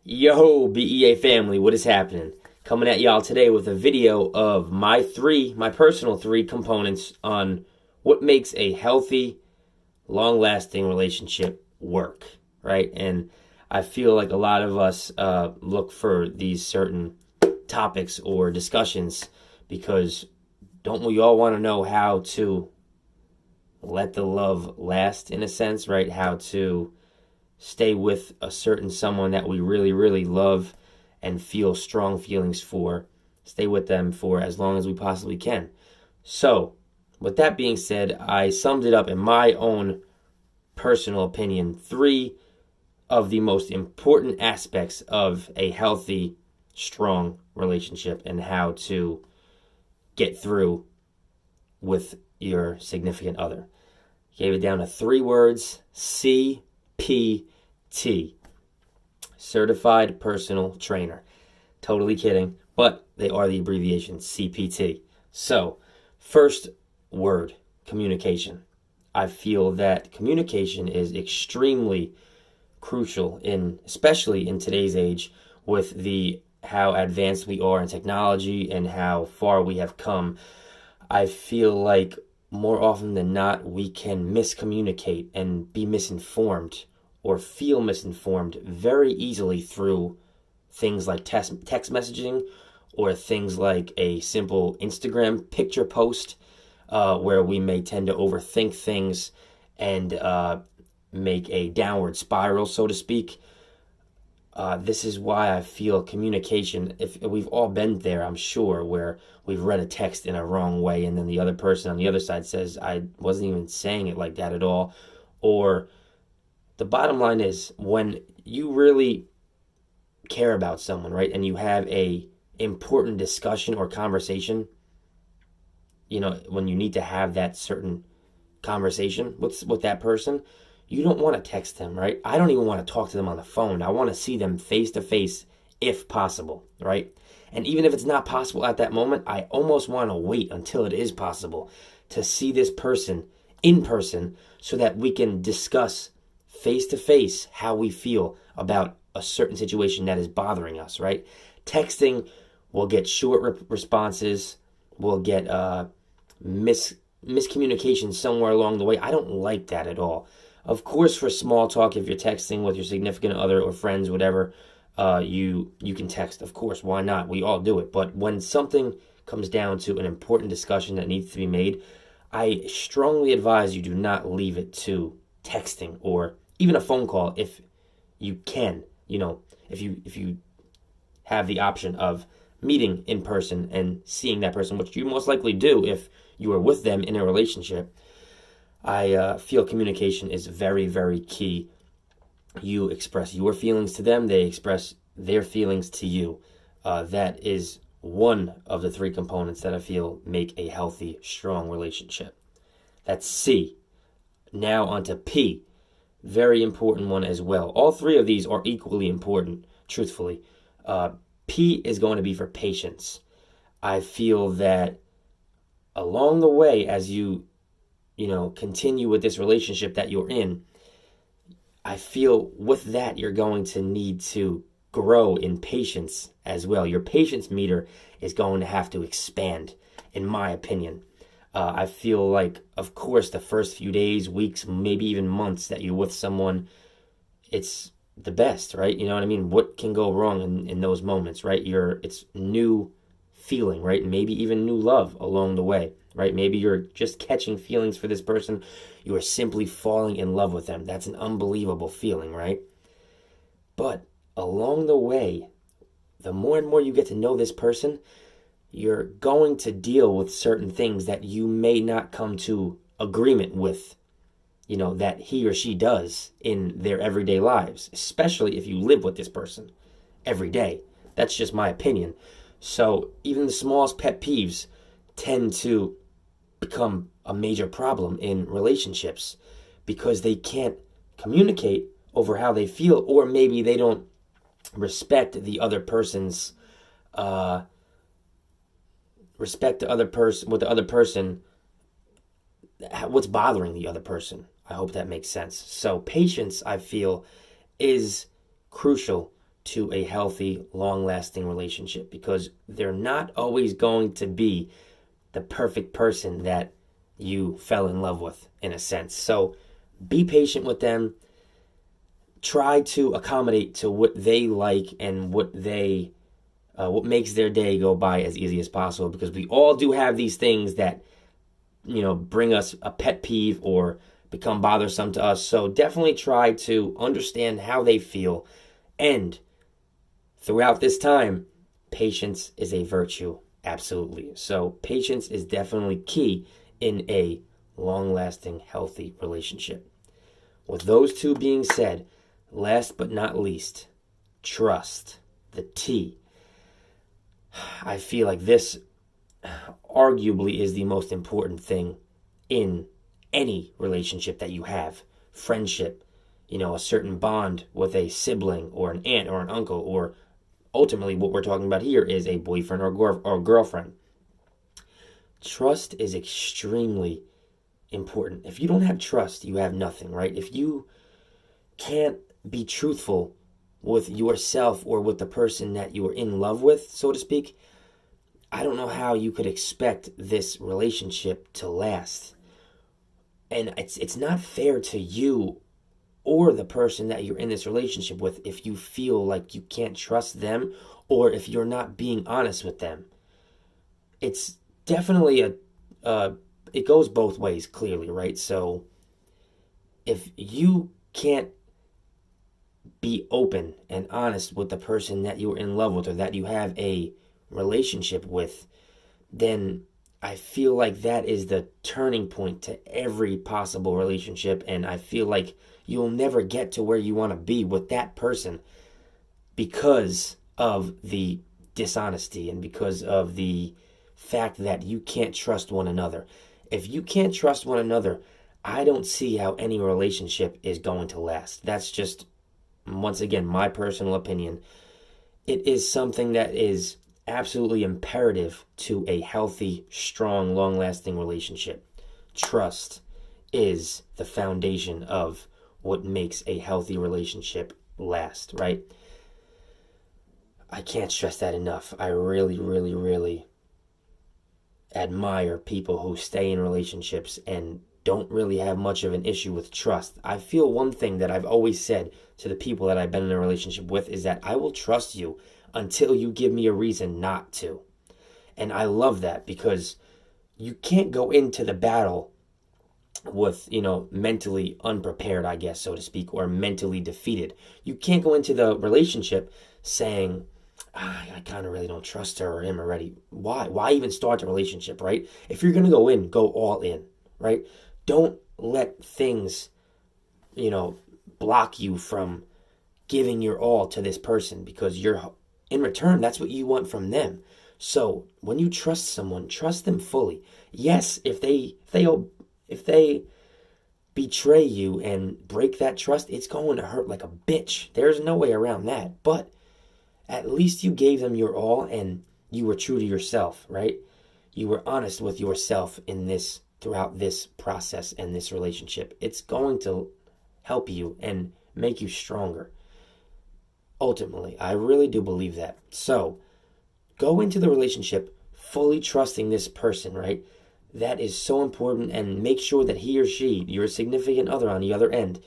Yo, B.E.A. family, what is happening? Coming at y'all today with a video of my personal three components on what makes a healthy, long-lasting relationship work, right? And I feel like a lot of us look for these certain topics or discussions because don't we all want to know how to let the love last in a sense, right? How to stay with a certain someone that we really, really love and feel strong feelings for, stay with them for as long as we possibly can. So, with that being said, I summed it up in my own personal opinion, three of the most important aspects of a healthy, strong relationship and how to get through with your significant other. Gave it down to three words: CPT. Certified Personal Trainer. Totally kidding, but they are the abbreviation CPT. So, first word, communication. I feel that communication is extremely crucial especially in today's age with how advanced we are in technology and how far we have come. I feel like more often than not, we can miscommunicate and be misinformed or feel misinformed very easily through things like text messaging or things like a simple Instagram picture post where we may tend to overthink things and make a downward spiral, so to speak. This is why I feel communication, if we've all been there, I'm sure, where we've read a text in a wrong way and then the other person on the other side says, I wasn't even saying it like that at all. Or the bottom line is when you really care about someone, right, and you have a important discussion or conversation, when you need to have that certain conversation with that person, you don't want to text them, right? I don't even want to talk to them on the phone. I want to see them face to face if possible, right? And even if it's not possible at that moment, I almost want to wait until it is possible to see this person in person so that we can discuss face to face how we feel about a certain situation that is bothering us, right? Texting will get short responses, we'll get miscommunication somewhere along the way. I don't like that at all. Of course, for small talk, if you're texting with your significant other or friends, whatever, you can text. Of course, why not? We all do it. But when something comes down to an important discussion that needs to be made, I strongly advise you do not leave it to texting or even a phone call if you can. If you have the option of meeting in person and seeing that person, which you most likely do if you are with them in a relationship, I feel communication is very, very key. You express your feelings to them, they express their feelings to you. That is one of the three components that I feel make a healthy, strong relationship. That's C. Now on to P. Very important one as well. All three of these are equally important, truthfully. P is going to be for patience. I feel that along the way, as you continue with this relationship that you're in, I feel with that you're going to need to grow in patience as well. Your patience meter is going to have to expand, in my opinion. I feel like, of course, the first few days, weeks, maybe even months that you're with someone, it's the best, right? You know what I mean? What can go wrong in those moments, right? It's new feeling, right? Maybe even new love along the way, right? Maybe you're just catching feelings for this person. You are simply falling in love with them. That's an unbelievable feeling, right? But along the way, the more and more you get to know this person, you're going to deal with certain things that you may not come to agreement with, that he or she does in their everyday lives, especially if you live with this person every day. That's just my opinion. So even the smallest pet peeves tend to become a major problem in relationships because they can't communicate over how they feel, or maybe they don't respect what the other person, what's bothering the other person. I hope that makes sense. So patience, I feel, is crucial to a healthy, long-lasting relationship, because they're not always going to be the perfect person that you fell in love with, in a sense. So be patient with them. Try to accommodate to what they like and what makes their day go by as easy as possible, because we all do have these things that bring us a pet peeve or become bothersome to us. So definitely try to understand how they feel. And throughout this time, patience is a virtue. Absolutely. So patience is definitely key in a long-lasting, healthy relationship. With those two being said, last but not least, trust. The T. I feel like this arguably is the most important thing in any relationship that you have. Friendship, a certain bond with a sibling or an aunt or an uncle, or ultimately what we're talking about here is a boyfriend or girlfriend. Trust is extremely important. If you don't have trust, you have nothing, right? If you can't be truthful with yourself or with the person that you are in love with, so to speak, I don't know how you could expect this relationship to last. And it's not fair to you or the person that you're in this relationship with if you feel like you can't trust them, or if you're not being honest with them. It's definitely it goes both ways, clearly, right? So if you can't be open and honest with the person that you're in love with or that you have a relationship with, then I feel like that is the turning point to every possible relationship. And I feel like you'll never get to where you want to be with that person because of the dishonesty and because of the fact that you can't trust one another. If you can't trust one another, I don't see how any relationship is going to last. That's just, once again, my personal opinion. It is something that is absolutely imperative to a healthy, strong, long-lasting relationship. Trust is the foundation of what makes a healthy relationship last, right? I can't stress that enough. I really, really, really admire people who stay in relationships and don't really have much of an issue with trust. I feel one thing that I've always said to the people that I've been in a relationship with is that I will trust you until you give me a reason not to. And I love that, because you can't go into the battle with, mentally unprepared, I guess, so to speak, or mentally defeated. You can't go into the relationship saying, I kind of really don't trust her or him already. Why even start a relationship, right? If you're going to go in, go all in, right? Don't let things, block you from giving your all to this person, because you're, in return, that's what you want from them. So when you trust someone, trust them fully. Yes, if they betray you and break that trust, it's going to hurt like a bitch. There's no way around that. But at least you gave them your all and you were true to yourself, right? You were honest with yourself throughout this process and this relationship. It's going to help you and make you stronger. Ultimately, I really do believe that. So, go into the relationship fully trusting this person, right? That is so important, and make sure that he or she, your significant other on the other end,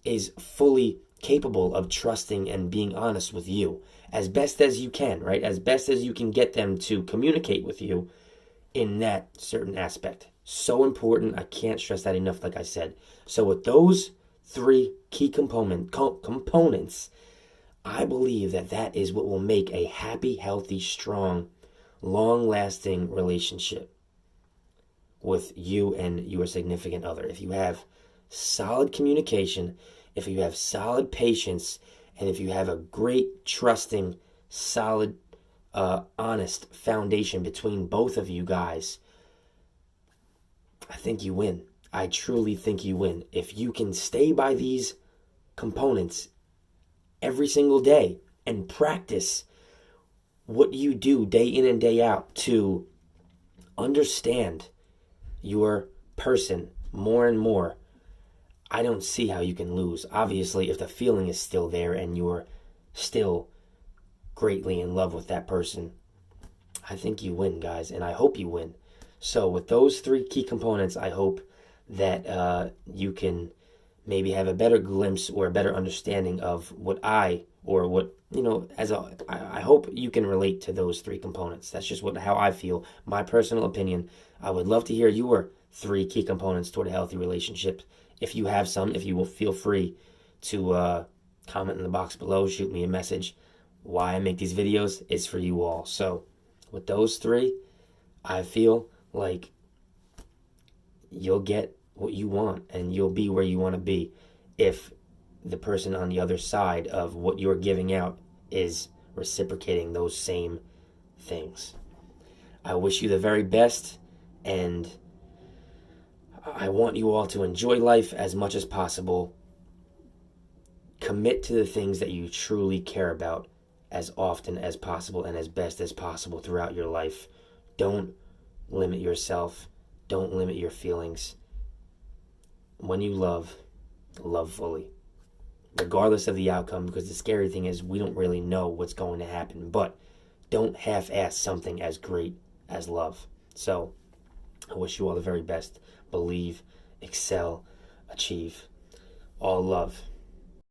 is fully capable of trusting and being honest with you as best as you can, right? As best as you can get them to communicate with you in that certain aspect. So important. I can't stress that enough, like I said. So with those three key components, I believe that is what will make a happy, healthy, strong, long-lasting relationship with you and your significant other. If you have solid communication, if you have solid patience, and if you have a great, trusting, solid, honest foundation between both of you guys, I think you win. I truly think you win. If you can stay by these components every single day and practice what you do day in and day out to understand your person more and more, I don't see how you can lose. Obviously, if the feeling is still there and you're still greatly in love with that person, I think you win, guys, and I hope you win. So, with those three key components, I hope that you can maybe have a better glimpse or a better understanding of what or what, I hope you can relate to those three components. That's just how I feel, my personal opinion. I would love to hear your three key components toward a healthy relationship. If you have some, if you will, feel free to comment in the box below, shoot me a message. Why I make these videos is for you all. So, with those three, I feel like you'll get what you want and you'll be where you want to be if the person on the other side of what you're giving out is reciprocating those same things. I wish you the very best, and I want you all to enjoy life as much as possible. Commit to the things that you truly care about as often as possible and as best as possible throughout your life. Don't limit yourself. Don't limit your feelings. When you love, love fully, regardless of the outcome, because the scary thing is we don't really know what's going to happen. But don't half-ass something as great as love. So I wish you all the very best. Believe, excel, achieve. All love.